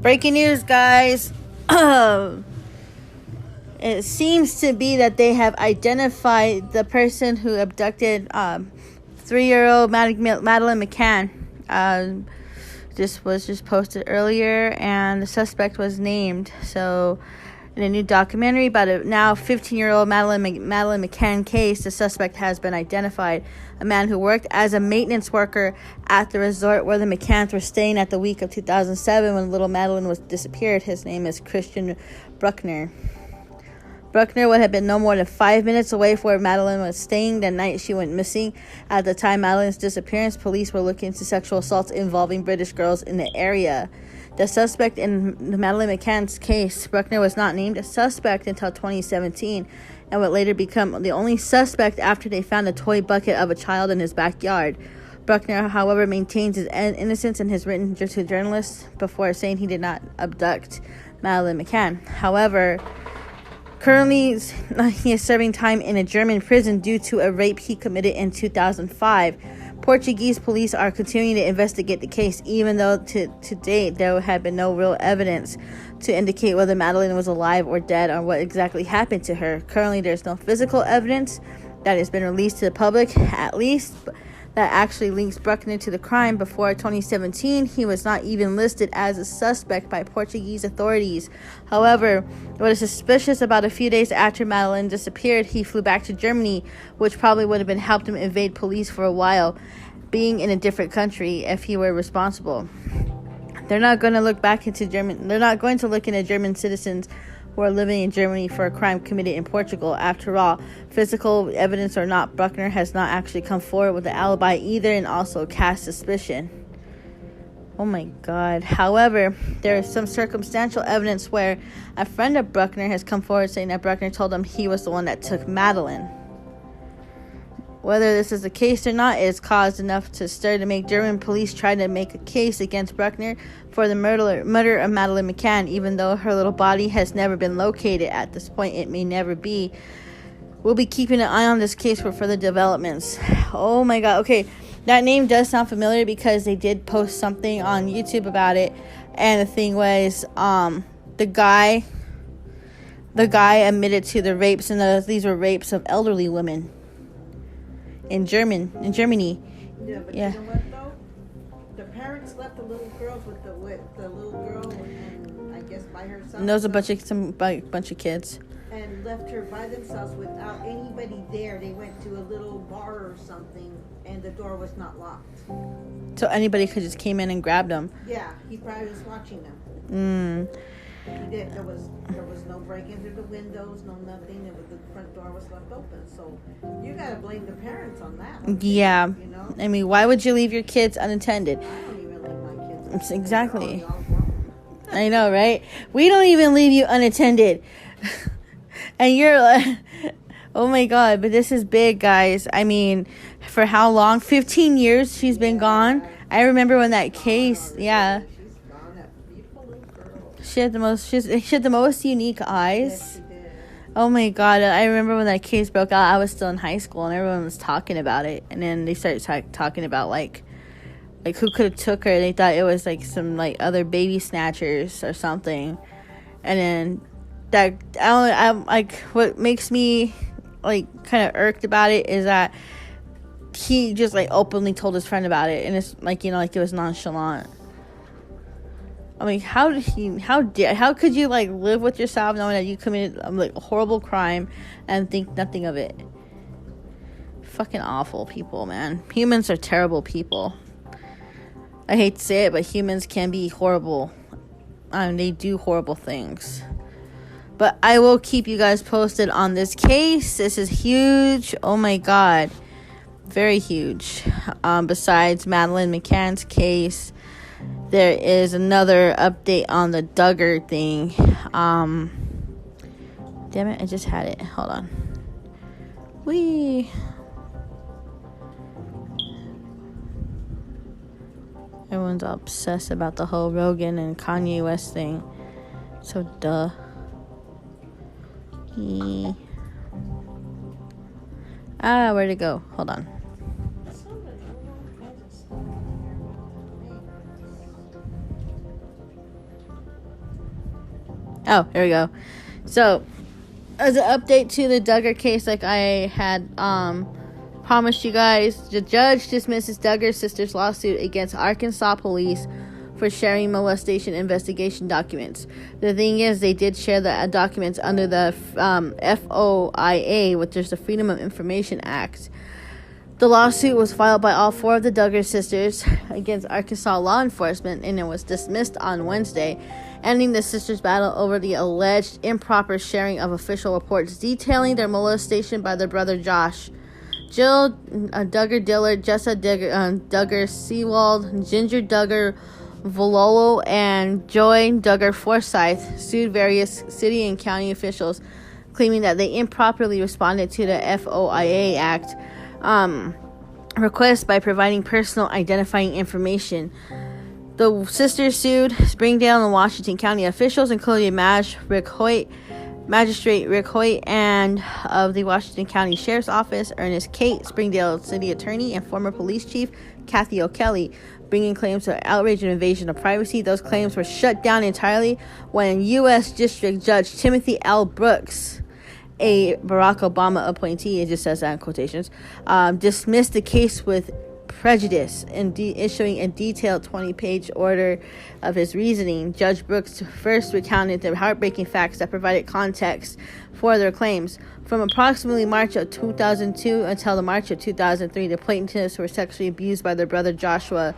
Breaking news, guys. It seems to be that they have identified the person who abducted 3-year-old Madeline McCaan. This was just posted earlier, and the suspect was named. So, in a new documentary about a now 15-year-old Madeline McCaan case, the suspect has been identified. A man who worked as a maintenance worker at the resort where the McCaans were staying at the week of 2007 when little Madeline was disappeared. His name is Christian Bruckner. Bruckner would have been no more than 5 minutes away from where Madeline was staying the night she went missing. At the time Madeline's disappearance, police were looking into sexual assaults involving British girls in the area. The suspect in Madeline McCann's case, Bruckner, was not named a suspect until 2017 and would later become the only suspect after they found a toy bucket of a child in his backyard. Bruckner, however, maintains his innocence in his written to journalists before saying he did not abduct Madeline McCaan. However, currently he is serving time in a German prison due to a rape he committed in 2005. Portuguese police are continuing to investigate the case, even though to date there had been no real evidence to indicate whether Madeline was alive or dead or what exactly happened to her. Currently, there's no physical evidence that has been released to the public, at least, that actually links Bruckner to the crime. Before 2017, he was not even listed as a suspect by Portuguese authorities. However, what is suspicious about a few days after Madeline disappeared, he flew back to Germany, which probably would have been helped him evade police for a while, being in a different country if he were responsible. They're not going to look back into German. They're not going to look into German citizens who are living in Germany for a crime committed in Portugal. After all, physical evidence or not, Bruckner has not actually come forward with an alibi either, and also cast suspicion. Oh my God. However, there is some circumstantial evidence where a friend of Bruckner has come forward saying that Bruckner told him he was the one that took Madeline. Whether this is the case or not, it has caused enough to stir to make German police try to make a case against Bruckner for the murder of Madeline McCaan, even though her little body has never been located. At this point, it may never be. We'll be keeping an eye on this case for further developments. Oh my God. Okay, that name does sound familiar because they did post something on YouTube about it, and the thing was, the guy admitted to the rapes, and these were rapes of elderly women. In Germany. Yeah, but you know what though? The parents left the little girls with the little girl and I guess by herself. And those a bunch of kids. And left her by themselves without anybody there. They went to a little bar or something, and the door was not locked. So anybody could just came in and grabbed them. Yeah, he probably was watching them. There was no breaking through the windows, no nothing. The front door was left open. So you gotta blame the parents on that. Yeah. You know? I mean, why would you leave your kids unattended? I don't even leave my kids. Exactly. I know, right? We don't even leave you unattended. And you're like, oh my God, but this is big, guys. I mean, for how long? 15 years she's been gone. I remember when that case, yeah. She had the most unique eyes. Yes, she did. Oh my God, I remember when that case broke out. I was still in high school and everyone was talking about it. And then they started talking about like who could have took her. They thought it was like some like other baby snatchers or something. And then I'm like, what makes me like kind of irked about it is that he just like openly told his friend about it, and it's like, you know, like it was nonchalant. I mean, how could you like live with yourself knowing that you committed like a horrible crime and think nothing of it? Fucking awful people, man. Humans are terrible people. I hate to say it, but humans can be horrible. They do horrible things. But I will keep you guys posted on this case. This is huge. Oh my God. Very huge. Besides Madeline McCann's case, there is another update on the Duggar thing. Damn it, I just had it. Hold on. Everyone's all obsessed about the whole Rogan and Kanye West thing. So duh. Where'd it go? Hold on. Oh, here we go. So, as an update to the Duggar case, like I had promised you guys, the judge dismisses Duggar Sisters' lawsuit against Arkansas police for sharing molestation investigation documents. The thing is, they did share the documents under the FOIA, which is the Freedom of Information Act. The lawsuit was filed by all four of the Duggar sisters against Arkansas law enforcement, and it was dismissed on Wednesday, ending the sisters' battle over the alleged improper sharing of official reports detailing their molestation by their brother Josh. Jill Duggar Dillard, Jessa Duggar Seawald, Ginger Duggar Vololo, and Joy Duggar Forsyth sued various city and county officials, claiming that they improperly responded to the FOIA Act request by providing personal identifying information. The sisters sued Springdale and Washington County officials, including Magistrate Rick Hoyt, and of the Washington County Sheriff's Office, Ernest Kate, Springdale City Attorney, and former police chief Kathy O'Kelly, bringing claims of outrage and invasion of privacy. Those claims were shut down entirely when U.S. District Judge Timothy L. Brooks, a Barack Obama appointee, it just says that in quotations, dismissed the case with prejudice and issuing a detailed 20-page order of his reasoning. Judge Brooks first recounted the heartbreaking facts that provided context for their claims. From approximately March of 2002 until the March of 2003, the plaintiffs were sexually abused by their brother Joshua.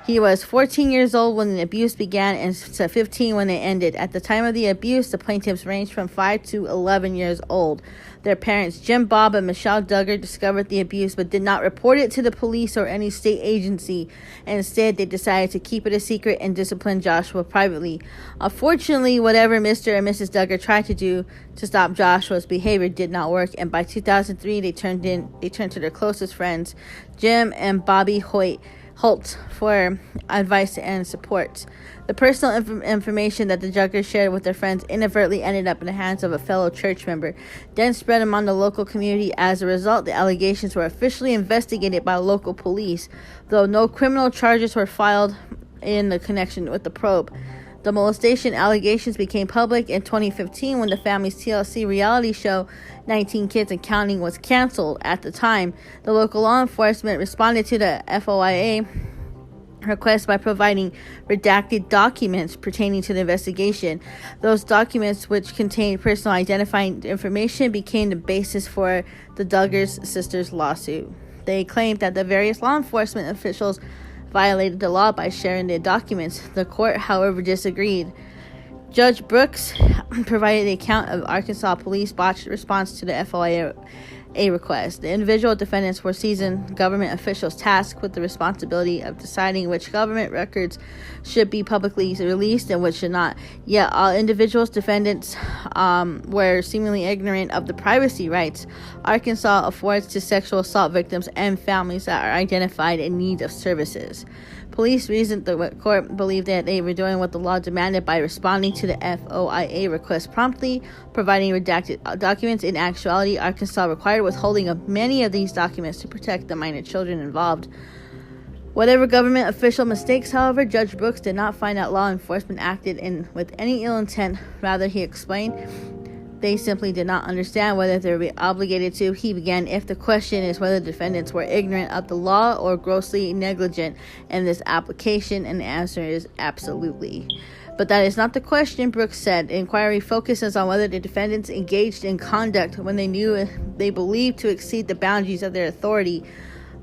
He was 14 years old when the abuse began and 15 when it ended. At the time of the abuse, the plaintiffs ranged from 5 to 11 years old. Their parents, Jim Bob and Michelle Duggar, discovered the abuse but did not report it to the police or any state agency. Instead, they decided to keep it a secret and discipline Joshua privately. Unfortunately, whatever Mr. and Mrs. Duggar tried to do to stop Joshua's behavior did not work, and by 2003, they turned to their closest friends, Jim and Bobby Holt, for advice and support. The personal information that the Duggars shared with their friends inadvertently ended up in the hands of a fellow church member, then spread among the local community. As a result, the allegations were officially investigated by local police, though no criminal charges were filed in the connection with the probe. The molestation allegations became public in 2015 when the family's TLC reality show 19 Kids and Counting was canceled. At the time, the local law enforcement responded to the FOIA request by providing redacted documents pertaining to the investigation. Those documents, which contained personal identifying information, became the basis for the Duggar Sisters lawsuit. They claimed that the various law enforcement officials violated the law by sharing their documents. The court, however, disagreed. Judge Brooks provided the account of Arkansas police botched response to the FOIA request. The individual defendants were seasoned government officials tasked with the responsibility of deciding which government records should be publicly released and which should not. Yet all individuals defendants were seemingly ignorant of the privacy rights Arkansas affords to sexual assault victims and families that are identified in need of services. Police reasoned the court believed that they were doing what the law demanded by responding to the FOIA request promptly, providing redacted documents. In actuality, Arkansas required withholding of many of these documents to protect the minor children involved. Whatever government official mistakes, however, Judge Brooks did not find that law enforcement acted with any ill intent. Rather, he explained, they simply did not understand whether they were obligated to. He began, if the question is whether defendants were ignorant of the law or grossly negligent in this application, and the answer is absolutely. But that is not the question, Brooks said. The inquiry focuses on whether the defendants engaged in conduct when they knew they believed to exceed the boundaries of their authority.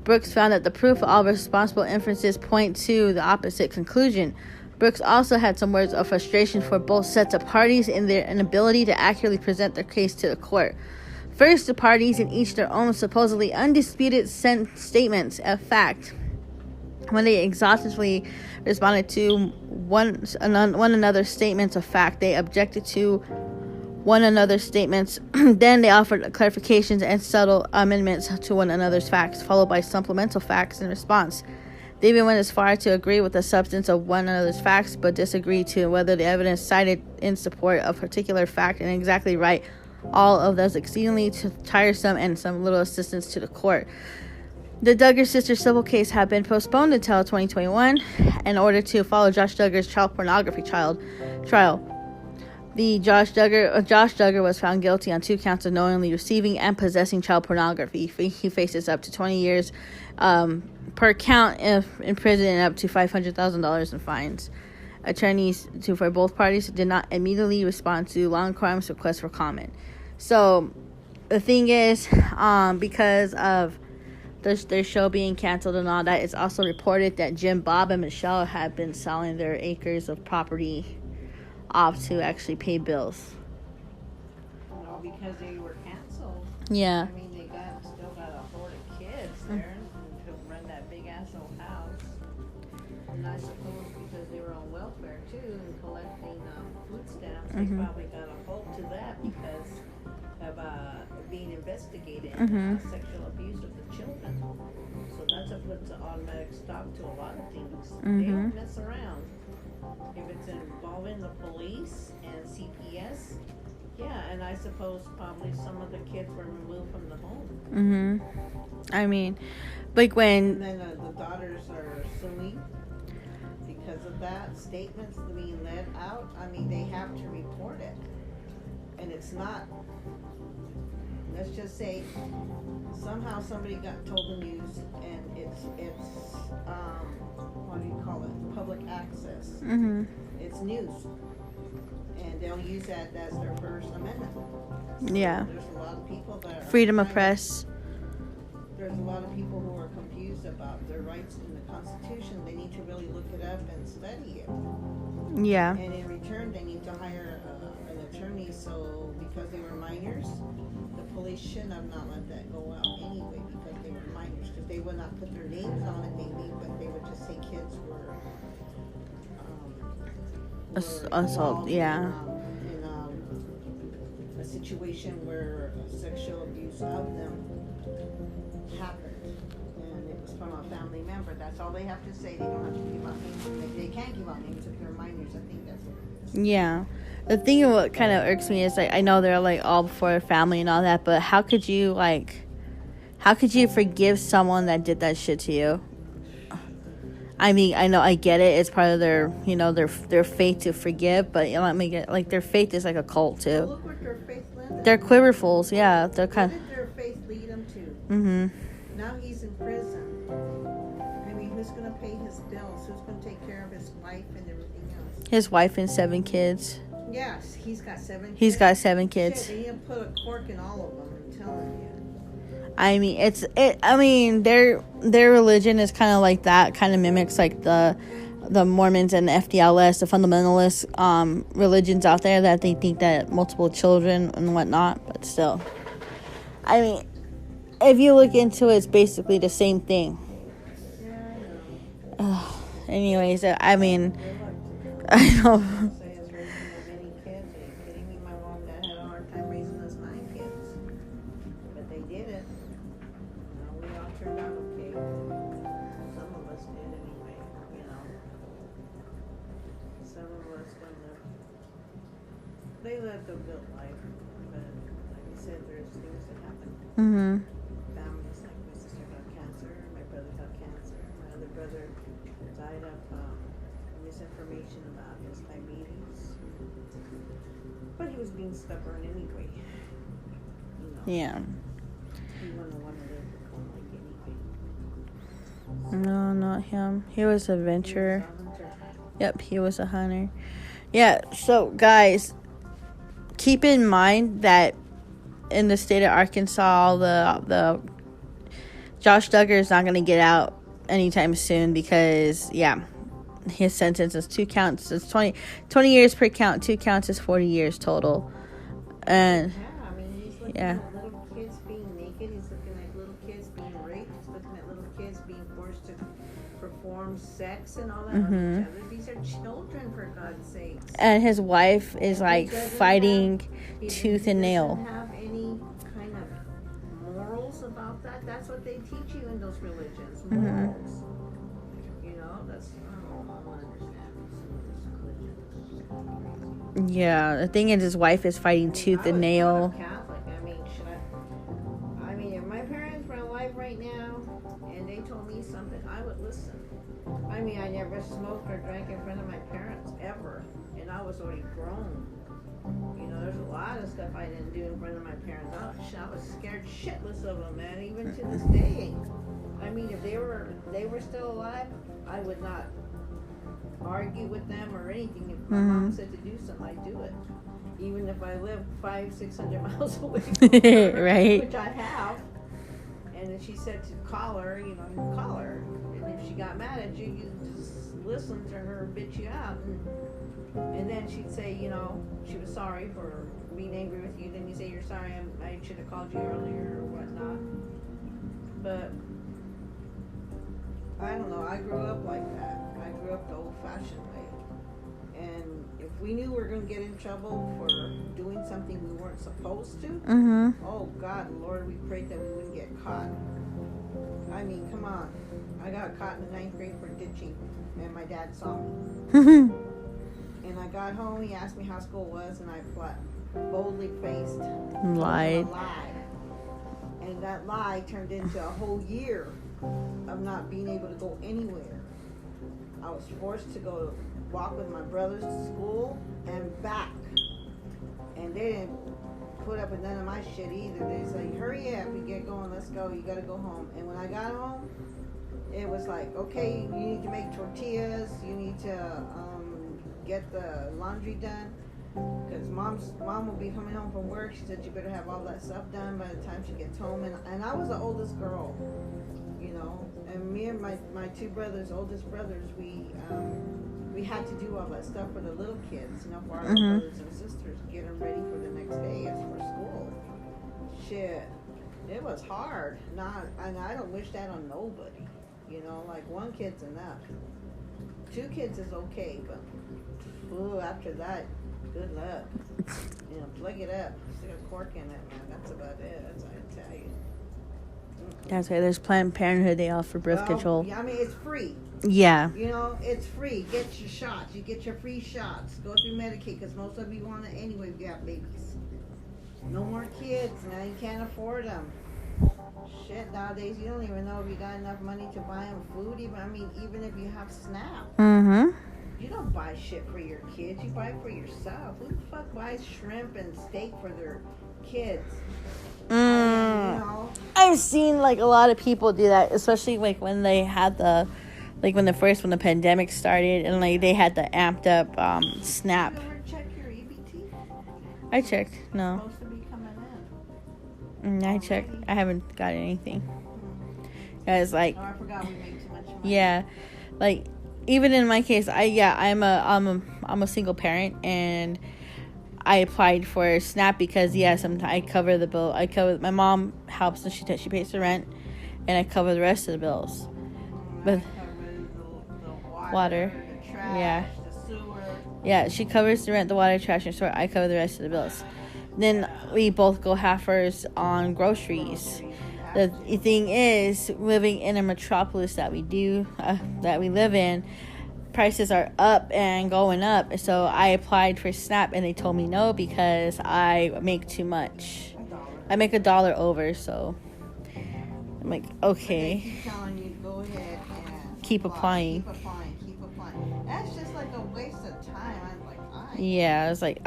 Brooks found that the proof of all responsible inferences point to the opposite conclusion. Brooks also had some words of frustration for both sets of parties in their inability to accurately present their case to the court. First, the parties in each their own supposedly undisputed statements of fact. When they exhaustively responded to one another's statements of fact, they objected to one another's statements. Then they offered clarifications and subtle amendments to one another's facts, followed by supplemental facts in response. They even went as far to agree with the substance of one another's facts, but disagreed to whether the evidence cited in support of a particular fact and exactly right. All of those exceedingly tiresome and some little assistance to the court. The Duggar Sisters civil case had been postponed until 2021 in order to follow Josh Duggar's child pornography trial. Josh Duggar was found guilty on 2 counts of knowingly receiving and possessing child pornography. He faces up to 20 years per count in prison and up to $500,000 in fines. Attorneys for both parties did not immediately respond to Law and Crime's request for comment. So the thing is, because of their show being canceled and all that, it's also reported that Jim, Bob, and Michelle have been selling their acres of property off to actually pay bills. All because they were canceled. Yeah. I mean, they still got a horde of kids there to run that big ass old house. And I suppose because they were on welfare too and collecting food stamps, they probably got a hold to that because of being investigated sexual abuse of the children. So that's puts an automatic stop to a lot of things. They don't mess around. If it's involving the police and CPS, yeah, and I suppose probably some of the kids were removed from the home. I mean, like when... And then the daughters are suing because of that. Statements being let out. I mean, they have to report it. And it's not... Let's just say somehow somebody got told the news and it's what do you call it? Public access. It's news. And they'll use that as their First Amendment. So yeah. There's a lot of people that are... Freedom of press. There's a lot of people who are confused about their rights in the Constitution. They need to really look it up and study it. Yeah. And in return, they need to hire an attorney. So because they were minors, the police shouldn't have not let that go out anyway because they were minors. Because they would not put their names on it maybe, but they would just say kids were assault. Yeah. In a situation where sexual abuse of them happened, and it was from a family member. That's all they have to say. They don't have to give out names. They can't give out names if they're minors. I think that's what it is. Yeah. The thing of what kind of irks me is, like, I know they're like all for family and all that, but how could you forgive someone that did that shit to you? I mean, I know, I get it. It's part of their, their faith to forgive, but let me get, like, their faith is like a cult too. Well, look what their faith led them. They're quiverfuls, yeah. They're What did their faith lead them to? Now he's in prison. I mean, who's going to pay his bills? Who's going to take care of his wife and everything else? His wife and 7 kids. Yes, he's got 7 kids. He's got 7 kids. Shit, they need to put a cork in all of them, I'm telling you. I mean, their religion is kind of like that, kind of mimics like the Mormons and the FDLS, the fundamentalist religions out there, that they think that multiple children and whatnot, but still. I mean, if you look into it, it's basically the same thing. Yeah, I know. Anyways, I mean, I know. They lived a good life, but like you said, there's things that happen. Families, like my sister got cancer, my brother got cancer, my other brother died of misinformation about his diabetes. But he was being stubborn anyway. Yeah. He wouldn't want to live like anyway. No, not him. He was an adventurer. He was a hunter. Yep, he was a hunter. Yeah, so guys, keep in mind that in the state of Arkansas, the Josh Duggar is not going to get out anytime soon because, yeah, his sentence is 2 counts. It's 20 years per count. 2 counts is 40 years total. And yeah, I mean, he's looking at little kids being naked. He's looking at little kids being raped. He's looking at little kids being forced to perform sex and all that on each other. These are children, for God's sakes. And his wife is like fighting tooth and nail. He doesn't have any kind of morals about that. That's what they teach you in those religions. Morals. That's I don't understand some of these religions. Yeah, the thing is, his wife is fighting tooth and nail. Catholic. I mean, if my parents were alive right now and they told me something, I would listen. I mean, I never smoked or drank in front of my parents ever, and I was already grown. You know, there's a lot of stuff I didn't do in front of my parents. I was scared shitless of them, man. Even to this day. I mean, if they were still alive, I would not argue with them or anything. If my mom said to do something, I'd do it. Even if I live 500-600 miles away from her, right? Which I have. And then she said to call her, you know, you call her. And if she got mad at you, you just listen to her bitch you out. And then she'd say, you know, she was sorry for being angry with you. Then you say, you're sorry, I should have called you earlier or whatnot. But I don't know, I grew up like that. I grew up the old-fashioned way. And if we knew we were going to get in trouble for doing something we weren't supposed to, oh God, Lord, we prayed that we wouldn't get caught. I mean, come on. I got caught in the 9th grade for ditching, and my dad saw me. And I got home, he asked me how school was, and I boldly faced lied. A lie. And that lie turned into a whole year of not being able to go anywhere. I was forced to go walk with my brothers to school and back. And they didn't put up with none of my shit either. They say, hurry up, we get going, let's go, you gotta go home. And when I got home, it was like, okay, you need to make tortillas, you need to get the laundry done, because mom will be coming home from work. She said you better have all that stuff done by the time she gets home. And I was the oldest girl, you know, and me and my two brothers, oldest brothers, we had to do all that stuff for the little kids, you know, for our little brothers and sisters, get them ready for the next day as for school. Shit, it was hard. And I don't wish that on nobody, you know, like one kid's enough. 2 kids is okay, but after that, good luck. You know, plug it up, stick a cork in it, man. That's about it. That's what I tell you. That's why there's Planned Parenthood. They offer birth control. Yeah, I mean, it's free. Yeah. You know, it's free. Get your shots. You get your free shots. Go through Medicaid, because most of you want it anyway if you have babies. No more kids. Now you can't afford them. Shit, nowadays you don't even know if you got enough money to buy them food. Even if you have SNAP. You don't buy shit for your kids. You buy it for yourself. Who the fuck buys shrimp and steak for their kids? You know? I've seen like a lot of people do that, especially like when they had when the pandemic started and like they had the amped up SNAP. Did you ever check your EBT? I checked. No. It's supposed to be coming in. I checked. I haven't got anything. Guys, like. Oh, I forgot we made too much money. Yeah, like. Even in my case, I'm a single parent, and I applied for SNAP because I cover the bill. My mom helps, and she pays the rent, and I cover the rest of the bills. But the water, the trash, the sewer. Yeah, she covers the rent, the water, trash, and sewer. I cover the rest of the bills. Then we both go halfers on groceries. The thing is, living in a metropolis that we live in, prices are up and going up. So I applied for SNAP and they told me no because I make too much. I make $1 over, so I'm like, okay. They keep telling you to go ahead and keep applying. Keep applying. That's just like a waste of time. I'm like, yeah, I was like,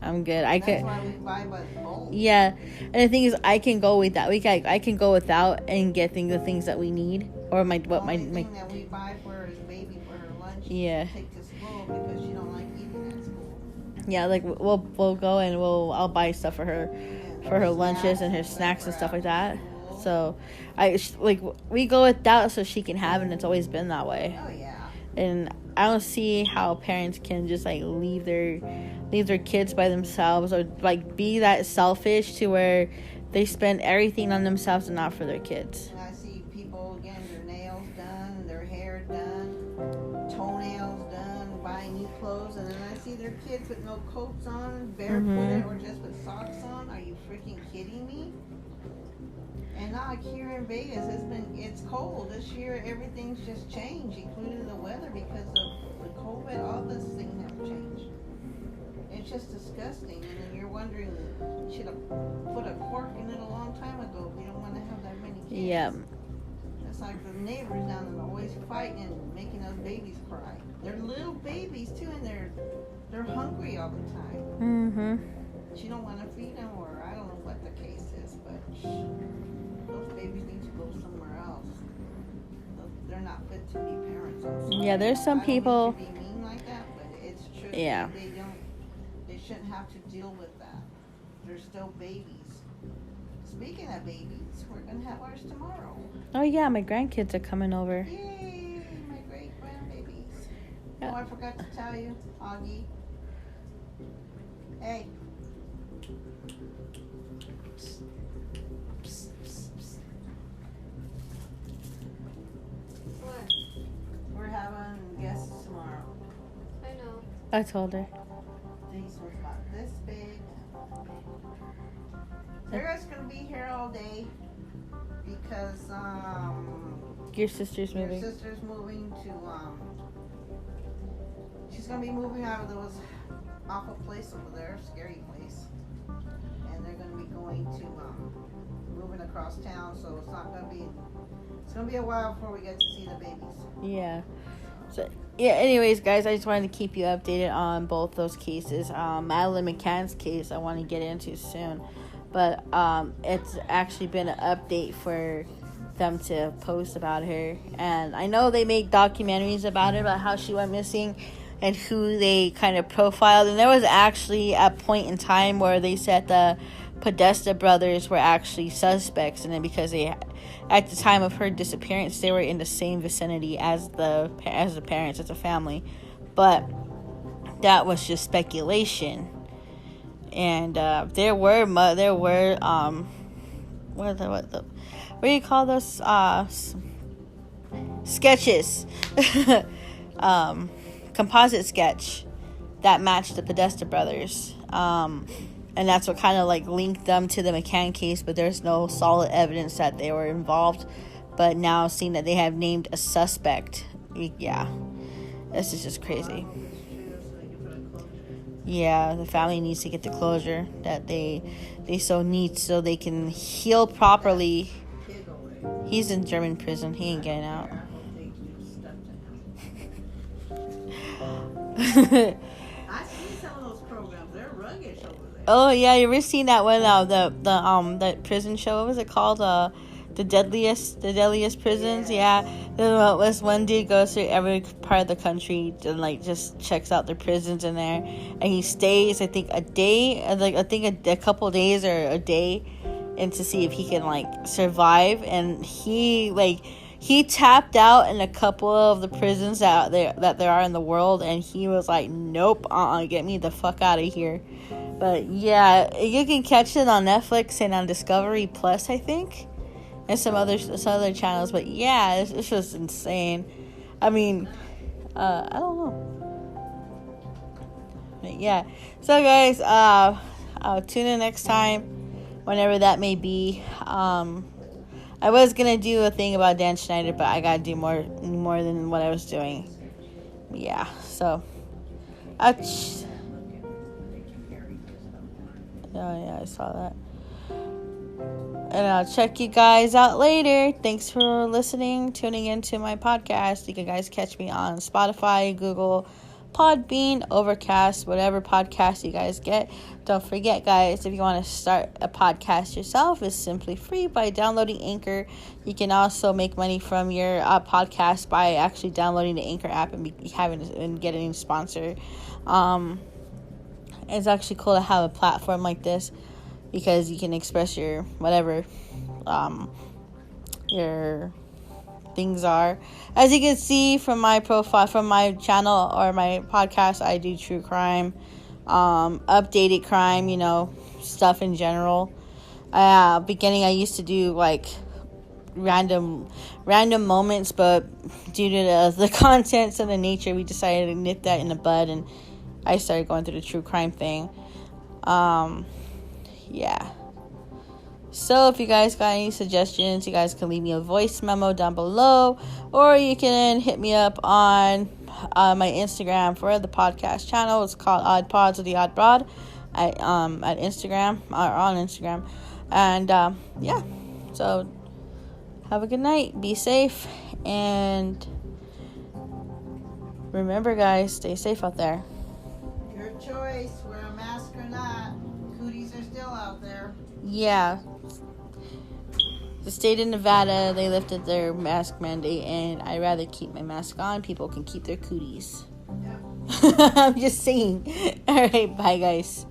I'm good. That's why we buy by the bowl. Yeah, and the thing is, I can go with that. I can go without and get the things that we need, or the only thing that we buy for her is baby for her lunch. Yeah. To take to school because she don't like eating at school. Yeah, like we'll go and I'll buy stuff for her, for her lunches and her snacks and stuff like that. So we go without so she can have, and it's always been that way. Oh yeah. And I don't see how parents can just like leave their kids by themselves, or like be that selfish to where they spend everything on themselves and not for their kids. And I see people getting their nails done, their hair done, toenails done, buying new clothes, and then I see their kids with no coats on, barefooted, or just with socks on. Are you freaking kidding me? And not like here in Vegas, it's cold this year. Everything's just changed, including the weather, because of the COVID. All this things have changed. It's just disgusting. And then you're wondering, should have put a cork in it a long time ago. We don't want to have that many kids. Yeah. It's like the neighbors down there always fighting and making those babies cry. They're little babies too, and they're hungry all the time. Mm-hmm. She don't want to feed them, or I don't know what the case is, but those babies need to go somewhere else. They're not fit to be parents. Yeah, there's some people. I don't mean to be mean like that, but it's true. Yeah. They shouldn't have to deal with that. They're still babies. Speaking of babies, we're gonna have ours tomorrow. Oh yeah, my grandkids are coming over. Yay, my great grandbabies. Yeah. Oh, I forgot to tell you, Augie. Hey. What? We're having guests tomorrow. I know. I told her. These ones about this big. They're just gonna be here all day because Your sister's your moving. sister's moving to she's gonna be moving out of those awful place over there, scary place, and they're gonna be going to moving across town. So it's gonna be a while before we get to see the babies. Yeah. So yeah. Anyways, guys, I just wanted to keep you updated on both those cases. Madeline McCann's case, I want to get into soon, but it's actually been an update for them to post about her, and I know they make documentaries about it, about how she went missing and who they kind of profiled. And there was actually a point in time where they said the Podesta brothers were actually suspects, and then because they, at the time of her disappearance, they were in the same vicinity as the parents, as a family, but that was just speculation. And there were what do you call those sketches? Composite sketch that matched the Podesta brothers. And that's what kind of like linked them to the McCaan case, but there's no solid evidence that they were involved. But now seeing that they have named a suspect, yeah, this is just crazy. Yeah, the family needs to get the closure that they so need, so they can heal properly. He's in German prison. He ain't getting out. I see some of those programs. They're rugged over there. Oh yeah, you ever seen that one? The prison show. What was it called? The deadliest prisons. Yeah. This one dude goes through every part of the country and like just checks out the prisons in there, and he stays I think a couple days or a day, and to see if he can like survive. And he tapped out in a couple of the prisons that there are in the world, and he was like, nope, get me the fuck out of here. But yeah, you can catch it on Netflix and on Discovery Plus, I think, and some other channels. But yeah, it's just insane. I mean, I don't know. But yeah, so guys, I'll tune in next time, whenever that may be. I was gonna do a thing about Dan Schneider, but I gotta do more than what I was doing. Yeah, so oh yeah, I saw that. And I'll check you guys out later. Thanks for listening, tuning into my podcast. You can guys catch me on Spotify, Google, Podbean, Overcast, whatever podcast you guys get. Don't forget, guys, if you want to start a podcast yourself, it's simply free by downloading Anchor. You can also make money from your podcast by actually downloading the Anchor app and getting a sponsor. It's actually cool to have a platform like this, because you can express your whatever your things are. As you can see from my profile, from my channel or my podcast, I do true crime, updated crime, stuff in general. Beginning I used to do like random moments, but due to the contents and the nature, we decided to nip that in the bud, and I started going through the true crime thing. Yeah. So if you guys got any suggestions, you guys can leave me a voice memo down below, or you can hit me up on my Instagram for the podcast channel. It's called Odd Pods with the Odd Broad at Instagram, or on Instagram. And yeah, so have a good night. Be safe. And remember, guys, stay safe out there. Your choice, wear a mask or not. Cooties are still out there. Yeah. The state of Nevada, they lifted their mask mandate, and I'd rather keep my mask on. People can keep their cooties. Yep. I'm just saying. All right, bye, guys.